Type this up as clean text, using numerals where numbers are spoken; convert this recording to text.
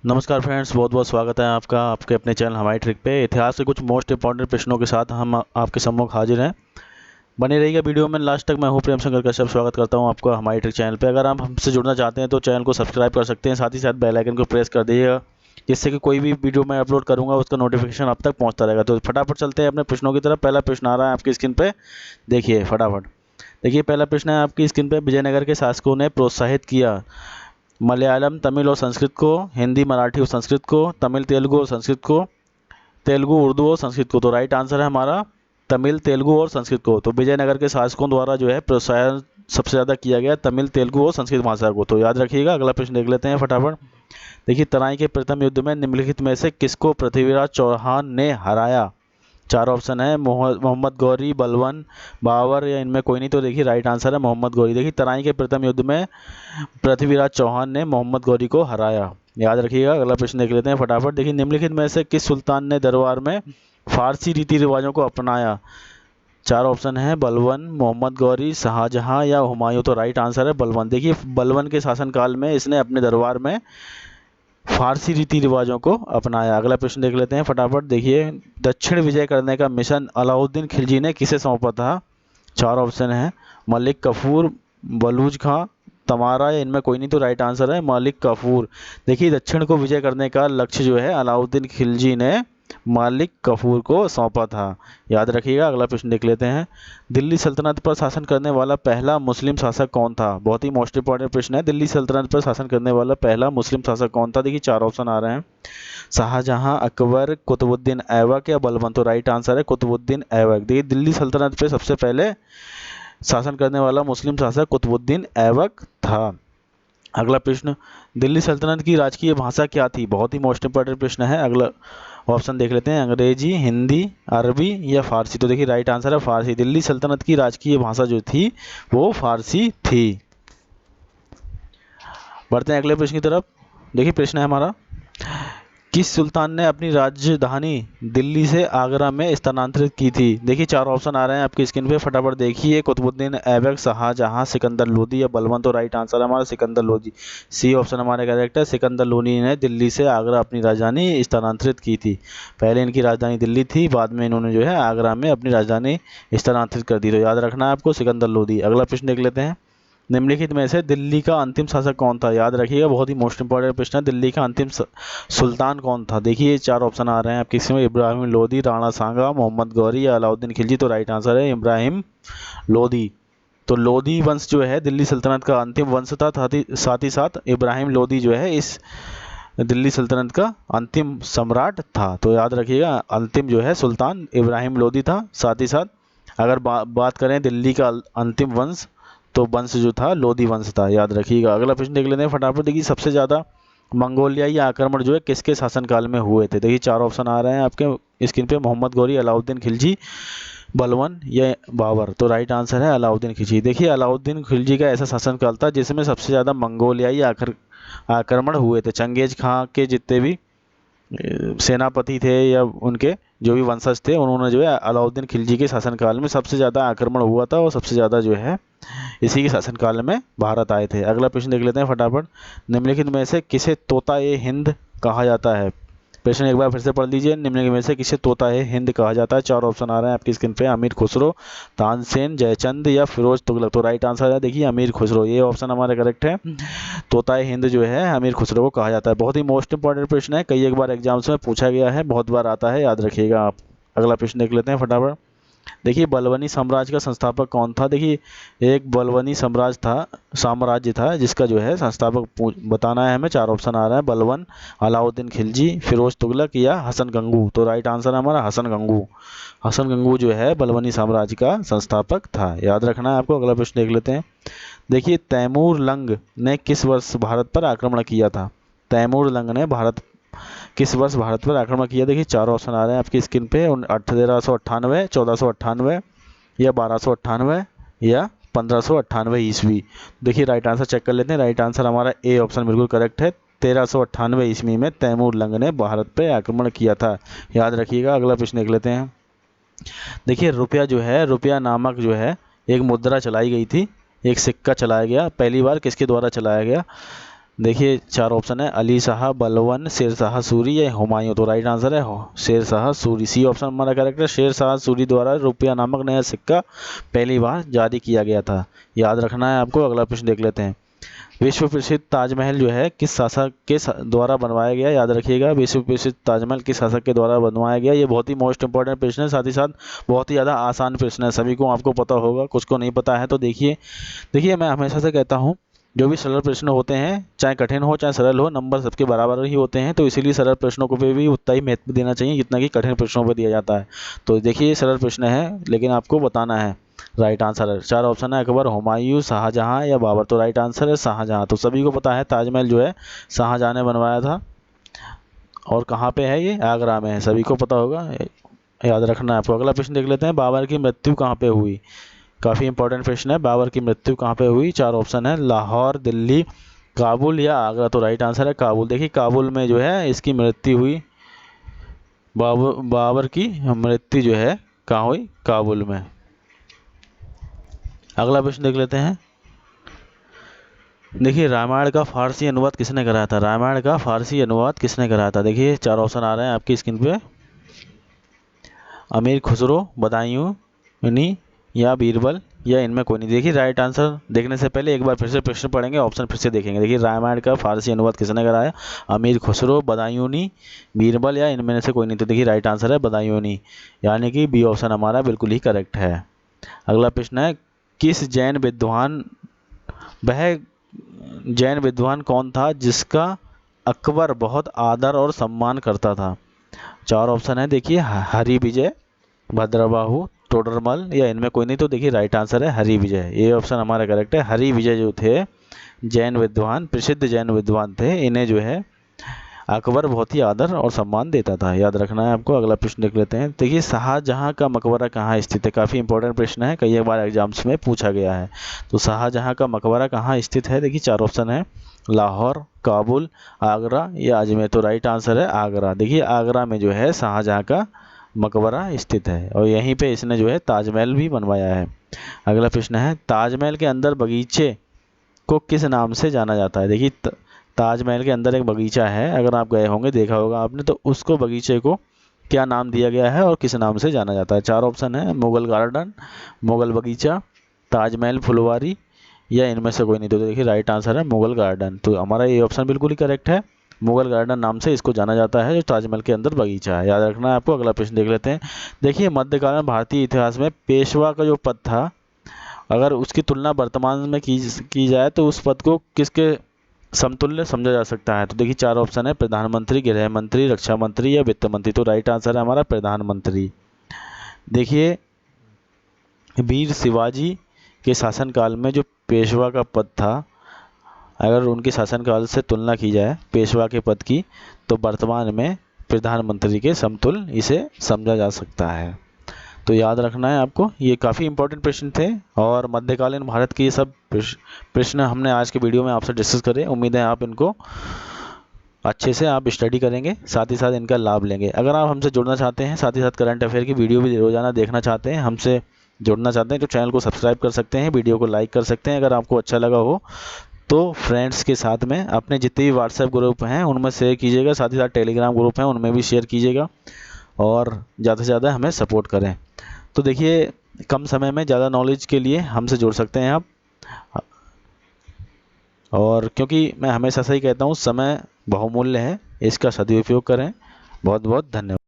नमस्कार फ्रेंड्स, बहुत बहुत स्वागत है आपका आपके अपने चैनल हमारी ट्रिक पे। इतिहास के कुछ मोस्ट इंपॉर्टेंट प्रश्नों के साथ हम आपके सम्मुख हाजिर हैं। बने रहिएगा वीडियो में लास्ट तक। मैं हूं प्रेम शंकर कश्यप, स्वागत करता हूं आपका हमारी ट्रिक चैनल पे। अगर आप हमसे जुड़ना चाहते हैं तो चैनल को सब्सक्राइब कर सकते हैं, साथ ही साथ बेल आइकन को प्रेस कर दीजिएगा, जिससे कि कोई भी वीडियो मैं अपलोड करूँगा उसका नोटिफिकेशन आप तक पहुँचता रहेगा। तो फटाफट चलते हैं अपने प्रश्नों की तरफ। पहला प्रश्न आ रहा है आपकी स्क्रीन पर, देखिए फटाफट। देखिए पहला प्रश्न है आपकी स्क्रीन पर, विजयनगर के शासकों ने प्रोत्साहित किया मलयालम, तमिल और संस्कृत को, हिंदी, मराठी और संस्कृत को, तमिल, तेलुगु और संस्कृत को, तेलुगु, उर्दू और संस्कृत को। तो राइट आंसर है हमारा तमिल, तेलुगु और संस्कृत को। तो विजयनगर के शासकों द्वारा जो है प्रोत्साहन सबसे ज़्यादा किया गया तमिल, तेलुगु और संस्कृत भाषा को। तो याद रखिएगा। अगला प्रश्न देख लेते हैं फटाफट। देखिए, तराई के प्रथम युद्ध में निम्नलिखित में से किसको पृथ्वीराज चौहान ने हराया? चार ऑप्शन है, मोहम्मद गौरी, बलवन, बाबर या इनमें कोई नहीं। तो देखिए राइट आंसर है मोहम्मद गौरी। देखिए, तराई के प्रथम युद्ध में पृथ्वीराज चौहान ने मोहम्मद गौरी को हराया, याद रखिएगा। अगला प्रश्न देख लेते हैं फटाफट। देखिए, निम्नलिखित में से किस सुल्तान ने दरबार में फारसी रीति रिवाजों को अपनाया? चार ऑप्शन है, बलवन, मोहम्मद गौरी, शाहजहां या हुमायूं। तो राइट आंसर है बलवन। देखिए, बलवन के शासनकाल में इसने अपने दरबार में फारसी रीति रिवाजों को अपनाया। अगला प्रश्न देख लेते हैं फटाफट। देखिए, दक्षिण विजय करने का मिशन अलाउद्दीन खिलजी ने किसे सौंपा था? चार ऑप्शन है, मलिक कफूर, बलूच खां, तमारा या इनमें कोई नहीं। तो राइट आंसर है मलिक कफूर। देखिए, दक्षिण को विजय करने का लक्ष्य जो है अलाउद्दीन खिलजी ने मालिक कफूर को सौंपा था, याद रखिएगा। अगला प्रश्न देख लेते हैं। दिल्ली सल्तनत पर शासन करने वाला पहला मुस्लिम शासक कौन था? बहुत ही मोस्ट इंपॉर्टेंट प्रश्न है। दिल्ली सल्तनत पर शासन करने वाला पहला मुस्लिम शासक कौन था? देखिए, चार ऑप्शन आ रहे हैं, शाहजहां, अकबर, कुतुबुद्दीन ऐबक या बलबन। तो राइट आंसर है कुतुबुद्दीन ऐबक। देखिए, दिल्ली सल्तनत पे सबसे पहले शासन करने वाला मुस्लिम शासक कुतुबुद्दीन ऐबक था। अगला प्रश्न, दिल्ली सल्तनत की राजकीय भाषा क्या थी? बहुत ही मोस्ट इंपॉर्टेंट प्रश्न है। अगला ऑप्शन देख लेते हैं, अंग्रेजी, हिंदी, अरबी या फारसी। तो देखिए राइट आंसर है फारसी। दिल्ली सल्तनत की राजकीय भाषा जो थी वो फारसी थी। बढ़ते हैं अगले प्रश्न की तरफ। देखिए, प्रश्न है हमारा, किस सुल्तान ने अपनी राजधानी दिल्ली से आगरा में स्थानांतरित की थी? देखिए, चार ऑप्शन आ रहे हैं आपकी स्क्रीन पे, फटाफट देखिए। कुतुबुद्दीन ऐबक, शाहजहां, सिकंदर लोदी या बलबन। तो राइट आंसर है हमारा सिकंदर लोदी। सी ऑप्शन हमारे करेक्ट है। सिकंदर लोदी ने दिल्ली से आगरा अपनी राजधानी स्थानांतरित की थी। पहले इनकी राजधानी दिल्ली थी, बाद में इन्होंने जो है आगरा में अपनी राजधानी स्थानांतरित कर दी। तो याद रखना है आपको, सिकंदर लोदी। अगला प्रश्न देख लेते हैं। निम्नलिखित में से दिल्ली का अंतिम शासक कौन था? याद रखिएगा, बहुत ही मोस्ट इंपॉर्टेंट प्रश्न है। दिल्ली का अंतिम सुल्तान कौन था? देखिए, चार ऑप्शन आ रहे हैं आपके इसमें, इब्राहिम लोदी, राणा सांगा, मोहम्मद गौरी या अलाउद्दीन खिलजी। तो राइट आंसर है इब्राहिम लोदी। तो लोदी वंश जो है दिल्ली सल्तनत का अंतिम वंश था। साथ ही साथ इब्राहिम लोदी जो है इस दिल्ली सल्तनत का अंतिम सम्राट था। तो याद रखिएगा, अंतिम जो है सुल्तान इब्राहिम लोदी था। साथ ही साथ अगर बात करें दिल्ली का अंतिम वंश, तो वंश जो था लोदी वंश था, याद रखिएगा। अगला प्रश्न देख लेते हैं फटाफट। देखिए, सबसे ज़्यादा मंगोलियाई आक्रमण जो है किसके शासनकाल में हुए थे? देखिए, चार ऑप्शन आ रहे हैं आपके स्क्रीन पे, मोहम्मद गौरी, अलाउद्दीन खिलजी, बलवन या बाबर। तो राइट आंसर है अलाउद्दीन खिलजी। देखिए, अलाउद्दीन खिलजी का ऐसा शासनकाल था जिसमें सबसे ज़्यादा मंगोलियाई आक्रमण हुए थे। चंगेज खां के जितने भी सेनापति थे या उनके जो भी वंशज थे, उन्होंने जो है अलाउद्दीन खिलजी के शासनकाल में सबसे ज़्यादा आक्रमण हुआ था और सबसे ज़्यादा जो है इसी के शासनकाल में भारत आए थे। अगला प्रश्न देख लेते हैं फटाफट। निम्नलिखित में से किसे तोता ए हिंद कहा जाता है? प्रश्न एक बार फिर से पढ़ लीजिए। निम्नलिखित में से किसे तोता ए हिंद कहा जाता है? चार ऑप्शन आ रहे हैं आपकी स्क्रीन पे, अमीर खुसरो, तानसेन, जयचंद या फिरोज तुगलक। तो राइट आंसर है देखिए अमीर खुसरो, ये ऑप्शन हमारे करेक्ट है। तोता ए हिंद जो है अमीर खुसरो को कहा जाता है। बहुत ही मोस्ट इंपॉर्टेंट प्रश्न है, कई एक बार एग्जाम्स में पूछा गया है, बहुत बार आता है, याद रखिएगा आप। अगला प्रश्न देख लेते हैं फटाफट। देखिए, बलवनी साम्राज्य का संस्थापक कौन था? देखिए, एक बलवनी साम्राज्य था जिसका जो है संस्थापक बताना है हमें। चार ऑप्शन आ रहा है, बलवन, अलाउद्दीन खिलजी, फिरोज तुगलक या हसन गंगू। तो राइट आंसर है हमारा हसन गंगू। हसन गंगू जो है बलवनी साम्राज्य का संस्थापक था, याद रखना है आपको। अगला प्रश्न देख लेते हैं। देखिए, तैमूर लंग ने किस वर्ष भारत पर आक्रमण किया था? तैमूर लंग ने किस वर्ष भारत पर आक्रमण किया? देखिए, चार ऑप्शन आ रहे हैं आपकी स्क्रीन पे, 1398, 1498 या 1298 या 1598 ईस्वी। देखिए, राइट आंसर चेक कर लेते हैं। राइट आंसर हमारा ए ऑप्शन बिल्कुल करेक्ट है। 1398 ईस्वी में तैमूर लंग ने भारत पर आक्रमण किया था, याद रखिएगा। अगला प्रश्न देख लेते हैं। देखिए, रुपया जो है, रुपया नामक जो है एक मुद्रा चलाई गई थी, एक सिक्का चलाया गया, पहली बार किसके द्वारा चलाया गया? देखिए 4 ऑप्शन है, अली शाह, बलवन, शेर शाह सूरी या हुमायूं। तो राइट आंसर है शेर शाह सूरी। सी ऑप्शन हमारा करेक्ट है। शेर शाह सूरी द्वारा रुपया नामक नया सिक्का पहली बार जारी किया गया था। याद रखना है आपको। अगला प्रश्न देख लेते हैं। विश्व प्रसिद्ध ताजमहल जो है किस शासक के द्वारा बनवाया गया? याद रखिएगा, विश्व प्रसिद्ध ताजमहल किस शासक के द्वारा बनवाया गया। ये बहुत ही मोस्ट इंपॉर्टेंट प्रश्न है, साथ ही साथ बहुत ही ज़्यादा आसान प्रश्न है। सभी को आपको पता होगा, कुछ को नहीं पता है। तो देखिए मैं हमेशा से कहता हूँ, जो भी सरल प्रश्न होते हैं, चाहे कठिन हो चाहे सरल हो, नंबर सबके बराबर ही होते हैं। तो इसीलिए सरल प्रश्नों को पे भी उतना ही महत्व देना चाहिए जितना कि कठिन प्रश्नों पर दिया जाता है। तो देखिए सरल प्रश्न है, लेकिन आपको बताना है। राइट आंसर है 4 ऑप्शन है, अकबर, हुमायूं, शाहजहां या बाबर। तो राइट आंसर है शाहजहां। तो सभी को पता है ताजमहल जो है शाहजहां ने बनवाया था। और कहाँ पे है? ये आगरा में है, सभी को पता होगा, याद रखना है आपको। अगला प्रश्न देख लेते हैं। बाबर की मृत्यु कहाँ पे हुई? काफ़ी इंपॉर्टेंट प्रश्न है। बाबर की मृत्यु कहाँ पे हुई? 4 ऑप्शन है, लाहौर, दिल्ली, काबुल या आगरा। तो राइट आंसर है काबुल। देखिए काबुल में जो है इसकी मृत्यु हुई। बाबर की मृत्यु जो है कहाँ हुई? काबुल में। अगला प्रश्न देख लेते हैं। देखिए रामायण का फारसी अनुवाद किसने कराया था? रामायण का फारसी अनुवाद किसने कराया था? देखिए 4 ऑप्शन आ रहे हैं आपकी स्क्रीन पे। अमीर खुसरो, बदायूंनी या बीरबल या इनमें कोई नहीं। देखिए राइट आंसर देखने से पहले एक बार फिर से प्रश्न पढ़ेंगे, ऑप्शन फिर से देखेंगे। देखिए रामायण का फारसी अनुवाद किसने कराया? अमीर खुसरो, बदायूंनी, बीरबल या इनमें से कोई नहीं। तो देखिए राइट आंसर है बदायूंनी, यानी कि बी ऑप्शन हमारा बिल्कुल ही करेक्ट है। अगला प्रश्न है, किस जैन विद्वान वह जैन विद्वान कौन था जिसका अकबर बहुत आदर और सम्मान करता था? 4 ऑप्शन है, देखिए हरि विजय, भद्रबाहु, टोडरमल या इनमें कोई नहीं। तो देखिए राइट आंसर है हरि विजय। ये ऑप्शन हमारा करेक्ट है। हरि विजय जो थे जैन विद्वान, प्रसिद्ध जैन विद्वान थे, इन्हें जो है अकबर बहुत ही आदर और सम्मान देता था। याद रखना है आपको। अगला प्रश्न देख लेते हैं। देखिए शाहजहां का मकबरा कहाँ स्थित है? काफ़ी इंपॉर्टेंट प्रश्न है, कई बार एग्जाम्स में पूछा गया है। तो शाहजहां का मकबरा कहाँ स्थित है? देखिए 4 ऑप्शन है, लाहौर, काबुल, आगरा या अजमेर। तो राइट आंसर है आगरा। देखिए आगरा में जो है शाहजहां का मकबरा स्थित है और यहीं पे इसने जो है ताजमहल भी बनवाया है। अगला प्रश्न है, ताजमहल के अंदर बगीचे को किस नाम से जाना जाता है? देखिए ताजमहल के अंदर एक बगीचा है, अगर आप गए होंगे देखा होगा आपने, तो उसको बगीचे को क्या नाम दिया गया है और किस नाम से जाना जाता है? 4 ऑप्शन है, मुगल गार्डन, मुगल बगीचा, ताजमहल फुलवारी या इनमें से कोई नहीं। तो देखिए राइट आंसर है मुगल गार्डन। तो हमारा ये ऑप्शन बिल्कुल ही करेक्ट है। मुगल गार्डन नाम से इसको जाना जाता है, जो ताजमहल के अंदर बगीचा है। याद रखना है आपको। अगला प्रश्न देख लेते हैं। देखिए मध्यकाल में भारतीय इतिहास में पेशवा का जो पद था, अगर उसकी तुलना वर्तमान में की जाए तो उस पद को किसके समतुल्य समझा जा सकता है? तो देखिए 4 ऑप्शन है, प्रधानमंत्री, गृह मंत्री, रक्षा मंत्री या वित्त मंत्री। तो राइट आंसर है हमारा प्रधानमंत्री। देखिए वीर शिवाजी के शासनकाल में जो पेशवा का पद था, अगर उनके शासनकाल से तुलना की जाए पेशवा के पद की, तो वर्तमान में प्रधानमंत्री के समतुल्य इसे समझा जा सकता है। तो याद रखना है आपको। ये काफ़ी इंपॉर्टेंट प्रश्न थे और मध्यकालीन भारत के ये सब प्रश्न हमने आज के वीडियो में आपसे डिस्कस करे। उम्मीद है आप इनको अच्छे से आप स्टडी करेंगे, साथ ही साथ इनका लाभ लेंगे। अगर आप हमसे जुड़ना चाहते हैं, साथ ही साथ करंट अफेयर की वीडियो भी रोजाना देखना चाहते हैं, हमसे जुड़ना चाहते हैं, तो चैनल को सब्सक्राइब कर सकते हैं, वीडियो को लाइक कर सकते हैं। अगर आपको अच्छा लगा हो तो फ्रेंड्स के साथ में अपने जितने भी व्हाट्सएप ग्रुप हैं उनमें शेयर कीजिएगा, साथ ही साथ टेलीग्राम ग्रुप हैं उनमें भी शेयर कीजिएगा और ज़्यादा से ज़्यादा हमें सपोर्ट करें। तो देखिए कम समय में ज़्यादा नॉलेज के लिए हमसे जुड़ सकते हैं आप। और क्योंकि मैं हमेशा से ही कहता हूँ समय बहुमूल्य है, इसका सदुपयोग करें। बहुत बहुत धन्यवाद।